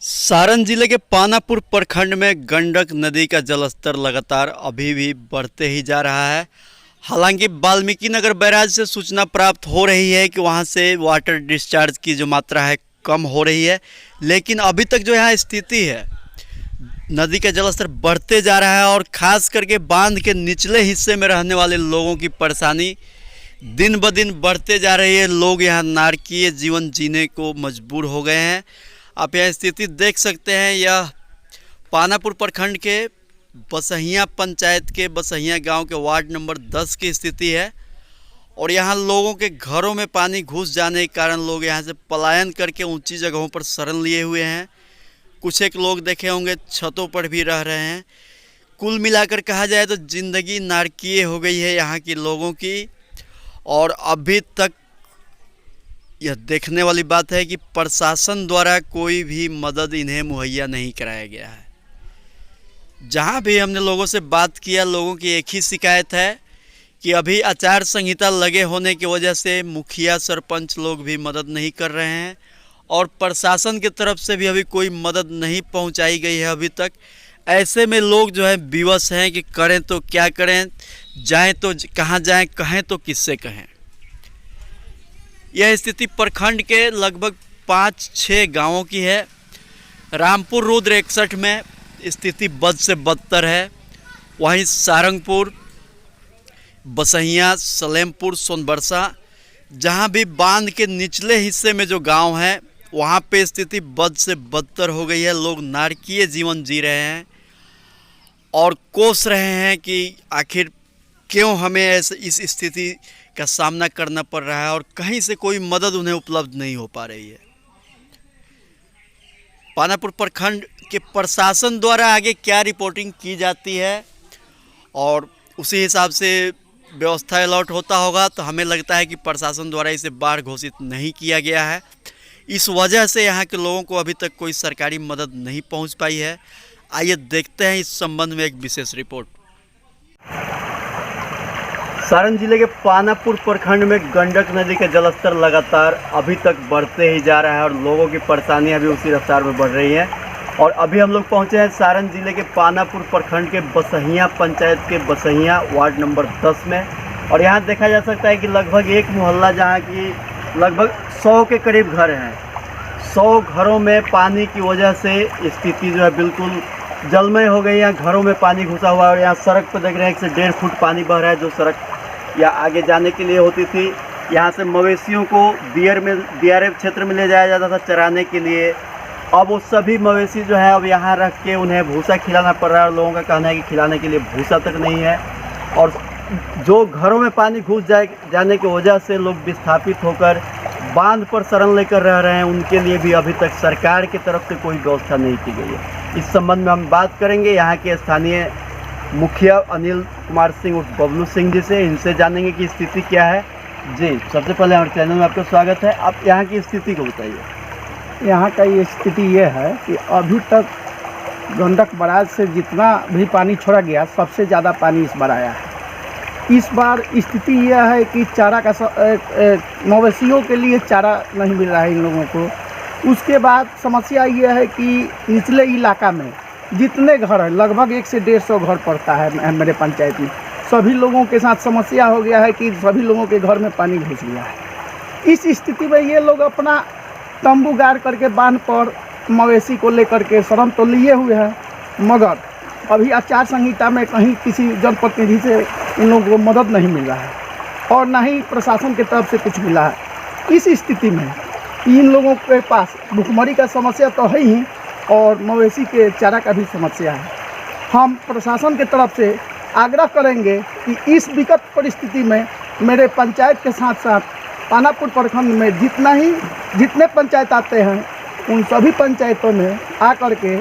सारण जिले के पानापुर प्रखंड में गंडक नदी का जलस्तर लगातार अभी भी बढ़ते ही जा रहा है। हालांकि वाल्मीकि नगर बैराज से सूचना प्राप्त हो रही है कि वहां से वाटर डिस्चार्ज की जो मात्रा है कम हो रही है, लेकिन अभी तक जो यहाँ स्थिति है नदी का जलस्तर बढ़ते जा रहा है और ख़ास करके बांध के निचले हिस्से में रहने वाले लोगों की परेशानी दिन ब दिन बढ़ते जा रही है। लोग यहाँ नारकीय जीवन जीने को मजबूर हो गए हैं। आप यह स्थिति देख सकते हैं। यह पानापुर प्रखंड के बसहिया पंचायत के बसहिया गांव के वार्ड नंबर 10 की स्थिति है और यहाँ लोगों के घरों में पानी घुस जाने के कारण लोग यहाँ से पलायन करके ऊंची जगहों पर शरण लिए हुए हैं। कुछ एक लोग देखे होंगे छतों पर भी रह रहे हैं। कुल मिलाकर कहा जाए तो ज़िंदगी नारकीय हो गई है यहाँ के लोगों की। और अभी तक यह देखने वाली बात है कि प्रशासन द्वारा कोई भी मदद इन्हें मुहैया नहीं कराया गया है। जहाँ भी हमने लोगों से बात किया, लोगों की एक ही शिकायत है कि अभी आचार संहिता लगे होने की वजह से मुखिया सरपंच लोग भी मदद नहीं कर रहे हैं और प्रशासन की तरफ से भी अभी कोई मदद नहीं पहुंचाई गई है अभी तक। ऐसे में लोग जो है विवश हैं कि करें तो क्या करें, जाएं तो कहाँ जाएं, कहें तो किससे कहें। यह स्थिति प्रखंड के लगभग 5-6 गांवों की है। रामपुर रुद्र 61 में स्थिति बद से बदतर है। वहीं सारंगपुर, बसहिया, सलेमपुर, सोनबरसा, जहां भी बांध के निचले हिस्से में जो गांव हैं वहां पे स्थिति बद से बदतर हो गई है। लोग नारकीय जीवन जी रहे हैं और कोस रहे हैं कि आखिर क्यों हमें इस स्थिति का सामना करना पड़ रहा है और कहीं से कोई मदद उन्हें उपलब्ध नहीं हो पा रही है। पानापुर प्रखंड के प्रशासन द्वारा आगे क्या रिपोर्टिंग की जाती है और उसी हिसाब से व्यवस्था अलॉट होता होगा, तो हमें लगता है कि प्रशासन द्वारा इसे बाढ़ घोषित नहीं किया गया है। इस वजह से यहाँ के लोगों को अभी तक कोई सरकारी मदद नहीं पहुँच पाई है। आइए देखते हैं इस संबंध में एक विशेष रिपोर्ट। सारण जिले के पानापुर प्रखंड में गंडक नदी का जलस्तर लगातार अभी तक बढ़ते ही जा रहा है और लोगों की परेशानियां भी उसी रफ्तार में बढ़ रही हैं। और अभी हम लोग पहुंचे हैं सारण जिले के पानापुर प्रखंड के बसहिया पंचायत के बसहिया वार्ड नंबर 10 में। और यहां देखा जा सकता है कि लगभग एक मोहल्ला जहां की लगभग 100 के करीब घर हैं, 100 घरों में पानी की वजह से स्थिति जो है बिल्कुल जलमय हो गई। यहाँ घरों में पानी घुसा हुआ है और यहाँ सड़क पर देख रहे हैं 1 से 1.5 फुट पानी बह रहा है, जो सड़क या आगे जाने के लिए होती थी। यहाँ से मवेशियों को बीआरएफ क्षेत्र में ले जाया जाता था चराने के लिए। अब वो सभी मवेशी जो है अब यहाँ रख के उन्हें भूसा खिलाना पड़ रहा है और लोगों का कहना है कि खिलाने के लिए भूसा तक नहीं है। और जो घरों में पानी घुस जाने की वजह से लोग विस्थापित होकर बांध पर शरण लेकर रह रहे हैं, उनके लिए भी अभी तक सरकार की तरफ से कोई व्यवस्था नहीं की गई है। इस संबंध में हम बात करेंगे यहाँ के स्थानीय मुखिया अनिल कुमार सिंह उर्फ बबलू सिंह जी से। इनसे जानेंगे कि स्थिति क्या है। जी, सबसे पहले हमारे चैनल में आपका स्वागत है। आप यहाँ की स्थिति को बताइए। यहाँ का ये स्थिति ये है कि अभी तक गंडक बराज से जितना भी पानी छोड़ा गया, सबसे ज़्यादा पानी इस बार आया है। इस बार स्थिति यह है कि चारा का मवेशियों के लिए चारा नहीं मिल रहा है इन लोगों को। उसके बाद समस्या यह है कि निचले इलाका में जितने घर हैं, लगभग 1 से 150 घर पड़ता है मेरे पंचायत में, सभी लोगों के साथ समस्या हो गया है कि सभी लोगों के घर में पानी घुस गया है। इस स्थिति में ये लोग अपना तंबू गाड़ करके बांध पर मवेशी को लेकर के शरण तो लिए हुए हैं, मगर अभी आचार संहिता में कहीं किसी जनप्रतिनिधि से इन लोगों को मदद नहीं मिल रहा है और ना ही प्रशासन की तरफ से कुछ मिला है। इस स्थिति में इन लोगों के पास भुखमरी का समस्या तो है ही और मवेशी के चारा का भी समस्या है। हम प्रशासन की तरफ से आग्रह करेंगे कि इस विकट परिस्थिति में मेरे पंचायत के साथ साथ पानापुर प्रखंड में जितने पंचायत आते हैं, उन सभी पंचायतों में आकर के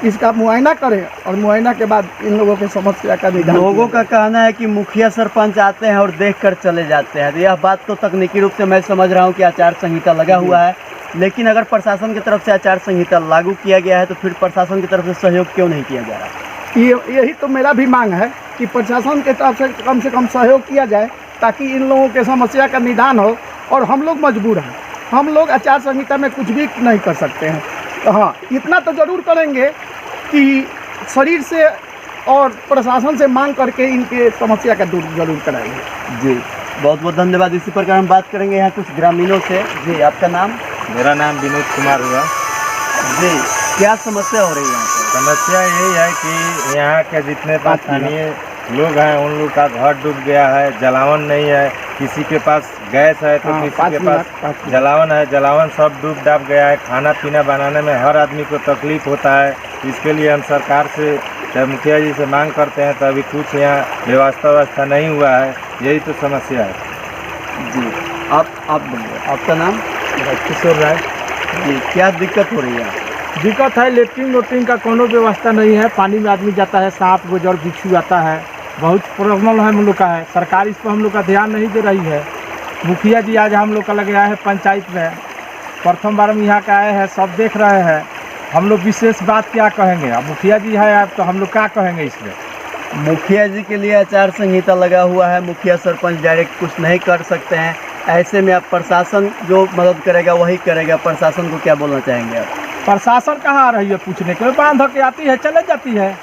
इसका मुआयना करें और मुआयना के बाद इन लोगों की समस्या का निदान। लोगों का कहना है कि मुखिया सरपंच आते हैं और देख कर चले जाते हैं। यह बात तो तकनीकी रूप से मैं समझ रहा हूँ कि आचार संहिता लगा हुआ है, लेकिन अगर प्रशासन की तरफ से आचार संहिता लागू किया गया है तो फिर प्रशासन की तरफ से सहयोग क्यों नहीं किया जा रहा? यही तो मेरा भी मांग है कि प्रशासन की तरफ से कम सहयोग किया जाए ताकि इन लोगों के समस्या का निदान हो। और हम लोग मजबूर हैं, हम लोग आचार संहिता में कुछ भी नहीं कर सकते हैं। हाँ, इतना तो ज़रूर करेंगे कि शरीर से और प्रशासन से मांग करके इनके समस्या का दूर जरूर कराएंगे। जी बहुत बहुत धन्यवाद। इसी प्रकार हम बात करेंगे यहाँ कुछ ग्रामीणों से। जी आपका नाम? मेरा नाम विनोद कुमार हुआ। जी क्या समस्या हो रही है यहाँ पर? समस्या यही है कि यहाँ के जितने स्थानीय लोग हैं उन लोग का घर डूब गया है, जलावन नहीं है, किसी के पास गैस है तो किसी के पास जलावन है, जलावन सब डूब डाब गया है। खाना पीना बनाने में हर आदमी को तकलीफ होता है। इसके लिए हम सरकार से जब मुखिया जी से मांग करते हैं तो अभी कुछ यहाँ व्यवस्था नहीं हुआ है, यही तो समस्या है। जी आप बोलिए, आपका नाम? किशोर राय। जी क्या दिक्कत हो रही है? दिक्कत है, लेट्रिन वेट्रिन का कोनो व्यवस्था नहीं है। पानी में आदमी जाता है, सांप गुजर बिच्छू आता है, बहुत प्रॉब्लम है हम लोग का है। सरकार इस पर हम लोग का ध्यान नहीं दे रही है। मुखिया जी आज हम लोग का लग रहा है पंचायत में, प्रथम बार में यहाँ का आए हैं, सब देख रहे हैं। हम लोग विशेष बात क्या कहेंगे? अब मुखिया जी है आप तो हम लोग क्या कहेंगे इसमें? मुखिया जी के लिए आचार संहिता लगा हुआ है, मुखिया सरपंच डायरेक्ट कुछ नहीं कर सकते हैं। ऐसे में आप प्रशासन जो मदद करेगा वही करेगा। प्रशासन को क्या बोलना चाहेंगे आप? प्रशासन कहाँ आ रही है पूछने के लिए? बांध के आती है चले जाती है,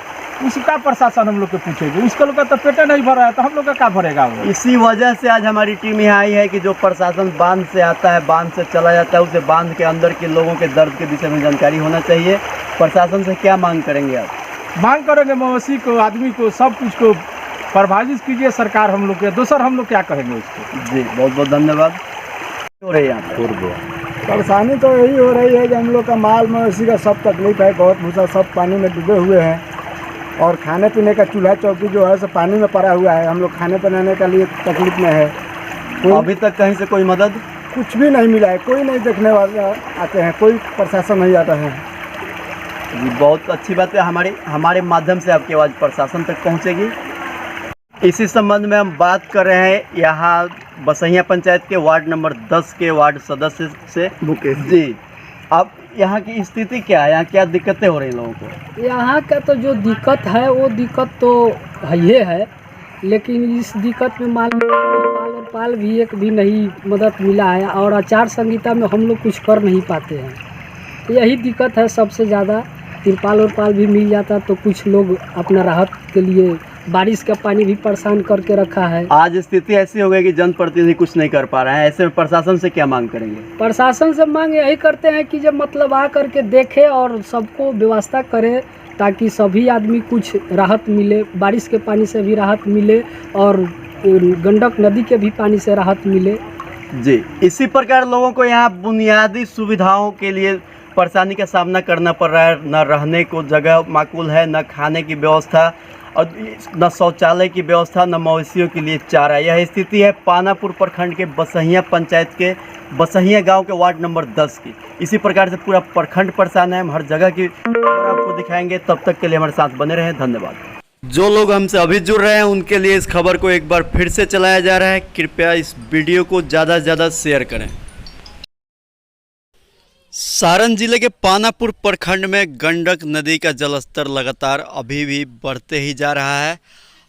उसका प्रशासन हम लोग के पूछेगी। उसके लोग का तो पेटे नहीं भरा है तो हम लोग का क्या भरेगा वो? इसी वजह से आज हमारी टीम यहाँ आई है कि जो प्रशासन बांध से आता है, बांध से चला जाता है, उसे बांध के अंदर के लोगों के दर्द के विषय में जानकारी होना चाहिए। प्रशासन से क्या मांग करेंगे आप? मांग करेंगे मवेशी को, आदमी को, सब कुछ को प्रभावित कीजिए सरकार हम लोग के। दूसर हम लोग क्या कहेंगे उसको? जी बहुत बहुत धन्यवाद। हो रही है यहाँ पर परेशानी तो यही हो रही है कि हम लोग का माल मवेशी का सब तकलीफ है, बहुत भूसा सब पानी में डूबे हुए हैं और खाने पीने का चूल्हा चौकी जो है सब पानी में पड़ा हुआ है। हम लोग खाने बनाने के लिए तकलीफ में है। अभी तक कहीं से कोई मदद कुछ भी नहीं मिला है, कोई नहीं देखने वाले आते हैं, कोई प्रशासन नहीं आता है। जी बहुत अच्छी बात है। हमारे माध्यम से आपकी आवाज़ प्रशासन तक पहुंचेगी। इसी संबंध में हम बात कर रहे हैं यहाँ बसैया पंचायत के वार्ड नंबर 10 के वार्ड सदस्य से। मुकेश जी अब यहाँ की स्थिति क्या है? यहाँ क्या दिक्कतें हो रही हैं लोगों को? यहाँ का तो जो दिक्कत है वो दिक्कत तो ये है, लेकिन इस दिक्कत में और पाल भी एक भी नहीं मदद मिला है और आचार संहिता में हम लोग कुछ कर नहीं पाते हैं। यही दिक्कत है सबसे ज़्यादा। तिरपाल और पाल भी मिल जाता तो कुछ लोग अपना राहत के लिए, बारिश का पानी भी परेशान करके रखा है। आज स्थिति ऐसी हो गई कि जनप्रतिनिधि कुछ नहीं कर पा रहे हैं। ऐसे में प्रशासन से क्या मांग करेंगे? प्रशासन से मांग यही करते हैं कि जब मतलब आ करके देखे और सबको व्यवस्था करे ताकि सभी आदमी कुछ राहत मिले, बारिश के पानी से भी राहत मिले और गंडक नदी के भी पानी से राहत मिले। जी इसी प्रकार लोगों को यहाँ बुनियादी सुविधाओं के लिए परेशानी का सामना करना पड़ रहा है। न रहने को जगह माकूल है, न खाने की व्यवस्था और न शौचालय की व्यवस्था, न मवेशियों के लिए चारा। यह स्थिति है पानापुर प्रखंड के बसैया पंचायत के बसैया गांव के वार्ड नंबर 10 की। इसी प्रकार से पूरा प्रखंड परेशान है। हम हर जगह की खबर आपको दिखाएंगे। तब तक के लिए हमारे साथ बने रहें। धन्यवाद। जो लोग हमसे अभी जुड़ रहे हैं उनके लिए इस खबर को एक बार फिर से चलाया जा रहा है। कृपया इस वीडियो को ज़्यादा से ज़्यादा शेयर करें। सारण जिले के पानापुर प्रखंड में गंडक नदी का जलस्तर लगातार अभी भी बढ़ते ही जा रहा है।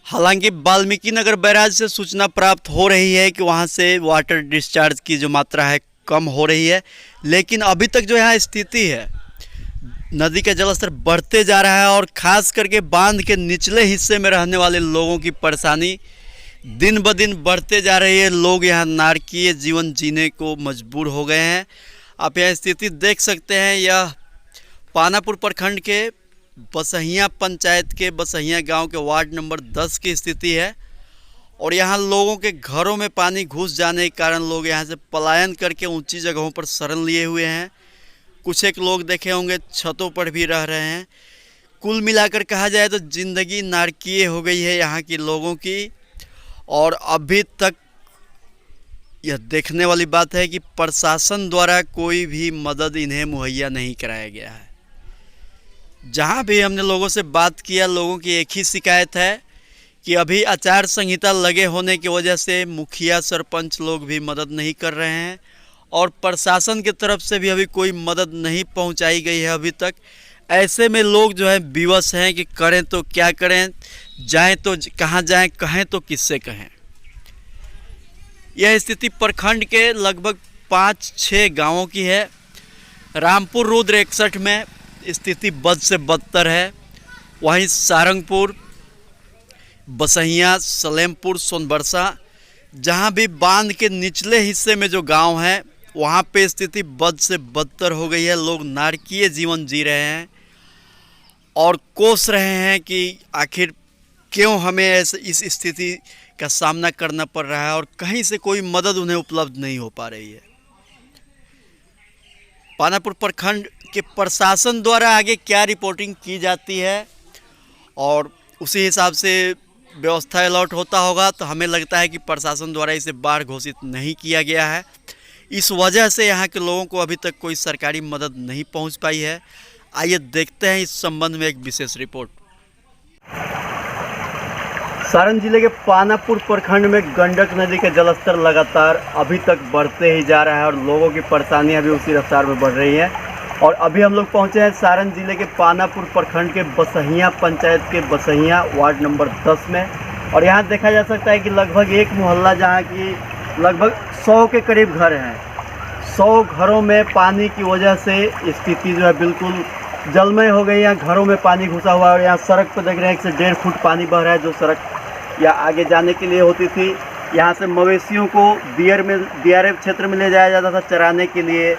हालांकि वाल्मीकि नगर बैराज से सूचना प्राप्त हो रही है कि वहां से वाटर डिस्चार्ज की जो मात्रा है कम हो रही है, लेकिन अभी तक जो यहाँ स्थिति है नदी का जलस्तर बढ़ते जा रहा है और ख़ास करके बांध के निचले हिस्से में रहने वाले लोगों की परेशानी दिन ब दिन बढ़ते जा रही है। लोग यहाँ नारकीय जीवन जीने को मजबूर हो गए हैं। आप यह स्थिति देख सकते हैं। यह पानापुर प्रखंड के बसैया पंचायत के बसैया गांव के वार्ड नंबर 10 की स्थिति है और यहाँ लोगों के घरों में पानी घुस जाने के कारण लोग यहाँ से पलायन करके ऊंची जगहों पर शरण लिए हुए हैं। कुछ एक लोग देखे होंगे छतों पर भी रह रहे हैं। कुल मिलाकर कहा जाए तो ज़िंदगी नारकीय हो गई है यहाँ की लोगों की और अभी तक यह देखने वाली बात है कि प्रशासन द्वारा कोई भी मदद इन्हें मुहैया नहीं कराया गया है। जहाँ भी हमने लोगों से बात किया, लोगों की एक ही शिकायत है कि अभी आचार संहिता लगे होने की वजह से मुखिया सरपंच लोग भी मदद नहीं कर रहे हैं और प्रशासन की तरफ से भी अभी कोई मदद नहीं पहुंचाई गई है अभी तक। ऐसे में लोग जो है विवश हैं कि करें तो क्या करें, जाएं तो कहाँ जाएं, कहें तो किससे कहें। यह स्थिति प्रखंड के लगभग 5-6 गांवों की है। रामपुर रुद्र 61 में स्थिति बद से बदतर है। वहीं सारंगपुर, बसहिया, सलेमपुर, सोनबरसा, जहां भी बांध के निचले हिस्से में जो गांव हैं वहां पे स्थिति बद से बदतर हो गई है। लोग नारकीय जीवन जी रहे हैं और कोस रहे हैं कि आखिर क्यों हमें इस स्थिति का सामना करना पड़ रहा है और कहीं से कोई मदद उन्हें उपलब्ध नहीं हो पा रही है। पानापुर प्रखंड के प्रशासन द्वारा आगे क्या रिपोर्टिंग की जाती है और उसी हिसाब से व्यवस्था अलॉट होता होगा, तो हमें लगता है कि प्रशासन द्वारा इसे बाढ़ घोषित नहीं किया गया है। इस वजह से यहाँ के लोगों को अभी तक कोई सरकारी मदद नहीं पहुँच पाई है। आइए देखते हैं इस संबंध में एक विशेष रिपोर्ट। सारण जिले के पानापुर प्रखंड में गंडक नदी का जलस्तर लगातार अभी तक बढ़ते ही जा रहा है और लोगों की परेशानियां भी उसी रफ्तार में बढ़ रही हैं। और अभी हम लोग पहुंचे हैं सारण जिले के पानापुर प्रखंड के बसहिया पंचायत के बसहिया वार्ड नंबर 10 में। और यहाँ देखा जा सकता है कि लगभग एक मोहल्ला जहाँ की लगभग 100 के करीब घर हैं, 100 घरों में पानी की वजह से स्थिति जो है बिल्कुल जलमय हो गई। यहाँ घरों में पानी घुसा हुआ है और यहाँ सड़क पर देख रहे हैं 1 से 1.5 फुट पानी बह रहा है, जो सड़क या आगे जाने के लिए होती थी। यहाँ से मवेशियों को DRF क्षेत्र में ले जाया जाता था चराने के लिए।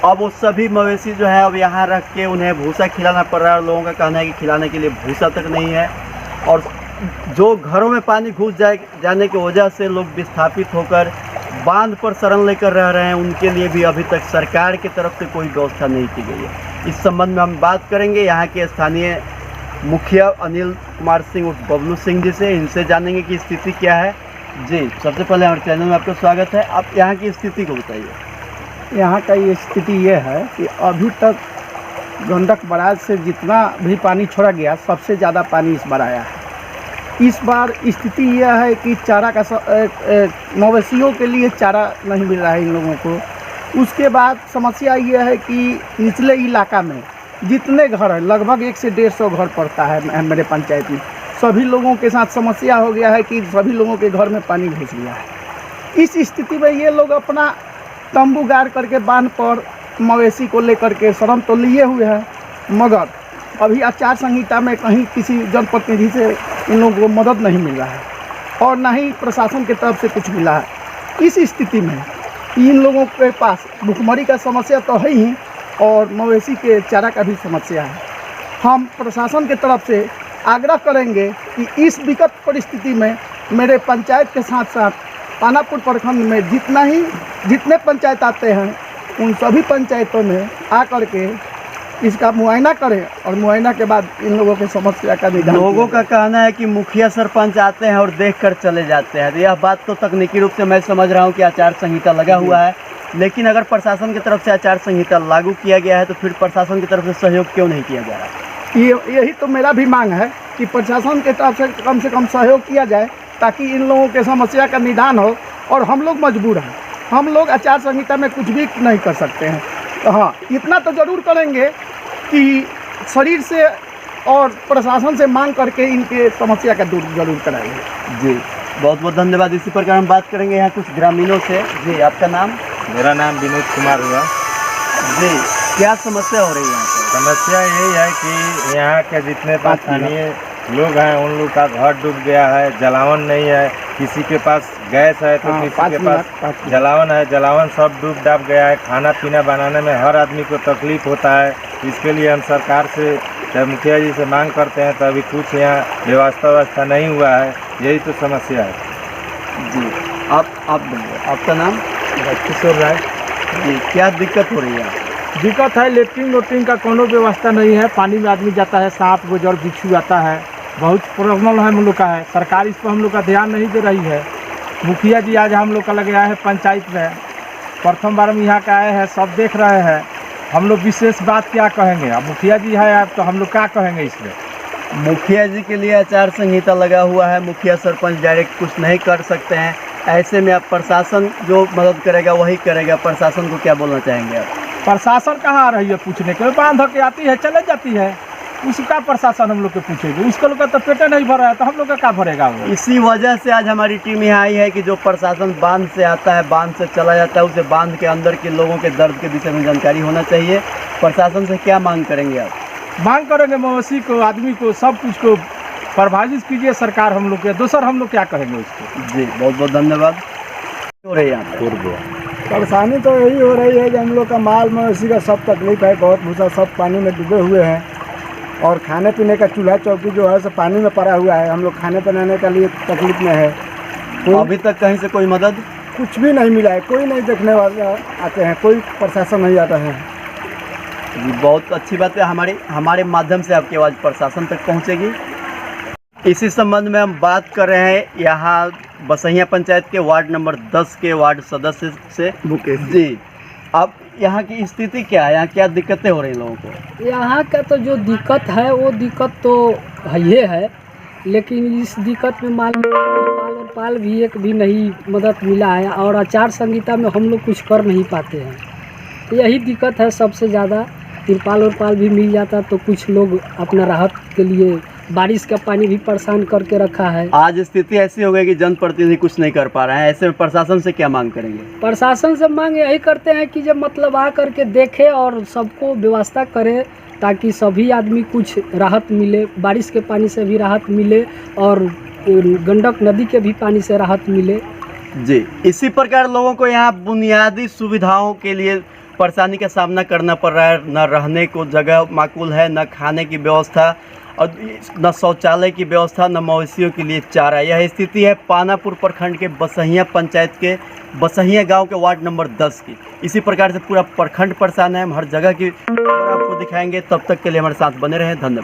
अब वो सभी मवेशी जो है अब यहाँ रख के उन्हें भूसा खिलाना पड़ रहा है और लोगों का कहना है कि खिलाने के लिए भूसा तक नहीं है। और जो घरों में पानी घुस जाने की वजह से लोग विस्थापित होकर बांध पर शरण लेकर रह रहे हैं, उनके लिए भी अभी तक सरकार की तरफ से कोई व्यवस्था नहीं की गई है। इस संबंध में हम बात करेंगे यहाँ के स्थानीय मुखिया अनिल कुमार सिंह उर्फ बबलू सिंह जी से। इनसे जानेंगे कि स्थिति क्या है। जी, सबसे पहले हमारे चैनल में आपका स्वागत है। आप यहाँ की स्थिति को बताइए। यहाँ का ये स्थिति ये है कि अभी तक गंडक बराज से जितना भी पानी छोड़ा गया सबसे ज़्यादा पानी इस बार आया है। इस बार स्थिति यह है कि चारा का मवेशियों के लिए चारा नहीं मिल रहा है इन लोगों को। उसके बाद समस्या यह है कि निचले इलाका में जितने घर हैं, लगभग 1 से 150 घर पड़ता है मेरे पंचायत में, सभी लोगों के साथ समस्या हो गया है कि सभी लोगों के घर में पानी घुस गया है। इस स्थिति में ये लोग अपना तंबू गाड़ करके बांध पर मवेशी को लेकर के शरण तो लिए हुए हैं, मगर अभी आचार संहिता में कहीं किसी जनप्रतिनिधि से इन लोगों को मदद नहीं मिल रहा है और ना ही प्रशासन की तरफ से कुछ मिला है। इस स्थिति में इन लोगों के पास भुखमरी का समस्या तो है ही और मवेशी के चारा का भी समस्या है। हम प्रशासन की तरफ से आग्रह करेंगे कि इस विकट परिस्थिति में मेरे पंचायत के साथ साथ पानापुर प्रखंड में जितने पंचायत आते हैं उन सभी पंचायतों में आकर के इसका मुआयना करें और मुआयना के बाद इन लोगों की समस्या का निदान। लोगों का कहना है कि मुखिया सरपंच आते हैं और देखकर चले जाते हैं। यह बात तो तकनीकी रूप से मैं समझ रहा हूं कि आचार संहिता लगा हुआ है, लेकिन अगर प्रशासन की तरफ से आचार संहिता लागू किया गया है तो फिर प्रशासन की तरफ से सहयोग क्यों नहीं किया जा रहा है? यही तो मेरा भी मांग है कि प्रशासन की तरफ से कम सहयोग किया जाए ताकि इन लोगों के समस्या का निदान हो। और हम लोग मजबूर हैं, हम लोग आचार संहिता में कुछ भी नहीं कर सकते हैं। तो हाँ, इतना तो ज़रूर करेंगे कि शरीर से और प्रशासन से मांग करके इनके समस्या का दूर जरूर कराएंगे। जी, बहुत बहुत धन्यवाद। इसी प्रकार हम बात करेंगे यहाँ कुछ ग्रामीणों से। जी, आपका नाम? मेरा नाम विनोद कुमार हुआ। जी, क्या समस्या हो रही है यहाँ पर? समस्या यही है कि यहाँ के जितने स्थानीय लोग हैं उन लोग का घर डूब गया है, जलावन नहीं है, किसी के पास गैस है तो किसी के पास जलावन है, जलावन सब डूब डाब गया है। खाना पीना बनाने में हर आदमी को तकलीफ होता है। इसके लिए हम सरकार से जब मुखिया जी से मांग करते हैं तो अभी कुछ यहाँ व्यवस्था नहीं हुआ है, यही तो समस्या है। जी, आप बोलिए, आपका नाम? किशोर राय। जी, क्या दिक्कत हो रही है? दिक्कत है, लेट्रिन का कोनो व्यवस्था नहीं है। पानी में आदमी जाता है, सांप गुजर बिच्छू आता है, बहुत प्रॉब्लम है हम लोग का है। सरकार इस पर हम लोग का ध्यान नहीं दे रही है। मुखिया जी आज हम लोग का लगे आए हैं पंचायत में, प्रथम बार में यहाँ का आए हैं, सब देख रहे हैं। हम लोग विशेष बात क्या कहेंगे? अब मुखिया जी है आप तो हम लोग क्या कहेंगे इसमें? मुखिया जी के लिए आचार संहिता लगा हुआ है, मुखिया सरपंच डायरेक्ट कुछ नहीं कर सकते हैं। ऐसे में आप प्रशासन जो मदद करेगा वही करेगा। प्रशासन को क्या बोलना चाहेंगे आप? प्रशासन कहाँ आ रही है पूछने के लिए? बांध के आती है, चले जाती है। उसका प्रशासन हम लोग के पूछेगा। उसका लोग का तो पेटे नहीं भर रहा है तो हम लोग का क्या भरेगा वो। इसी वजह से आज हमारी टीम यहाँ आई है कि जो प्रशासन बांध से आता है, बांध से चला जाता है, उसे बांध के अंदर के लोगों के दर्द के विषय में जानकारी होना चाहिए। प्रशासन से क्या मांग करेंगे आप? मांग करेंगे मवेशी को, आदमी को, सब कुछ को प्रभावित कीजिए सरकार हम लोग के। दूसर हम लोग क्या कहेंगे उसको। जी बहुत बहुत धन्यवाद। हो रही है यहाँ पे परेशानी तो यही हो रही है कि हम लोग का माल मवेशी का सब तकलीफ है, बहुत भूसा सब पानी में डूबे हुए हैं और खाने पीने का चूल्हा चौकी जो है सब पानी में पड़ा हुआ है। हम लोग खाने बनाने के लिए तकलीफ में है। अभी तक कहीं से कोई मदद? कुछ भी नहीं मिला है, कोई नहीं देखने वाले आते हैं, कोई प्रशासन नहीं आता है। जी बहुत अच्छी बात है, हमारे माध्यम से आपकी आवाज़ प्रशासन तक पहुंचेगी। इसी संबंध में हम बात कर रहे हैं यहाँ बसहिया पंचायत के वार्ड नंबर 10 के वार्ड सदस्य से। मुकेश जी, अब यहाँ की स्थिति क्या है, यहाँ क्या दिक्कतें हो रही हैं लोगों को? यहाँ का तो जो दिक्कत है वो दिक्कत तो ये है, लेकिन इस दिक्कत में पाल और पाल भी एक भी नहीं मदद मिला है और आचार संहिता में हम लोग कुछ कर नहीं पाते हैं। तो यही दिक्कत है सबसे ज़्यादा। तिरपाल और पाल भी मिल जाता तो कुछ लोग अपना राहत के लिए, बारिश का पानी भी परेशान करके रखा है। आज स्थिति ऐसी हो गई कि जनप्रतिनिधि कुछ नहीं कर पा रहे हैं, ऐसे में प्रशासन से क्या मांग करेंगे? प्रशासन से मांग यही करते हैं कि जब मतलब आ करके देखे और सबको व्यवस्था करे ताकि सभी आदमी कुछ राहत मिले, बारिश के पानी से भी राहत मिले और गंडक नदी के भी पानी से राहत मिले। जी, इसी प्रकार लोगों को यहाँ बुनियादी सुविधाओं के लिए परेशानी का सामना करना पड़ रहा है। न रहने को जगह माकूल है, न खाने की व्यवस्था और न शौचालय की व्यवस्था, न मवेशियों के लिए चारा। यह स्थिति है पानापुर प्रखंड के बसहिया पंचायत के बसहिया गांव के वार्ड नंबर 10 की। इसी प्रकार से पूरा प्रखंड परेशान है। हम हर जगह की खबर आपको दिखाएंगे, तब तक के लिए हमारे साथ बने रहें। धन्यवाद।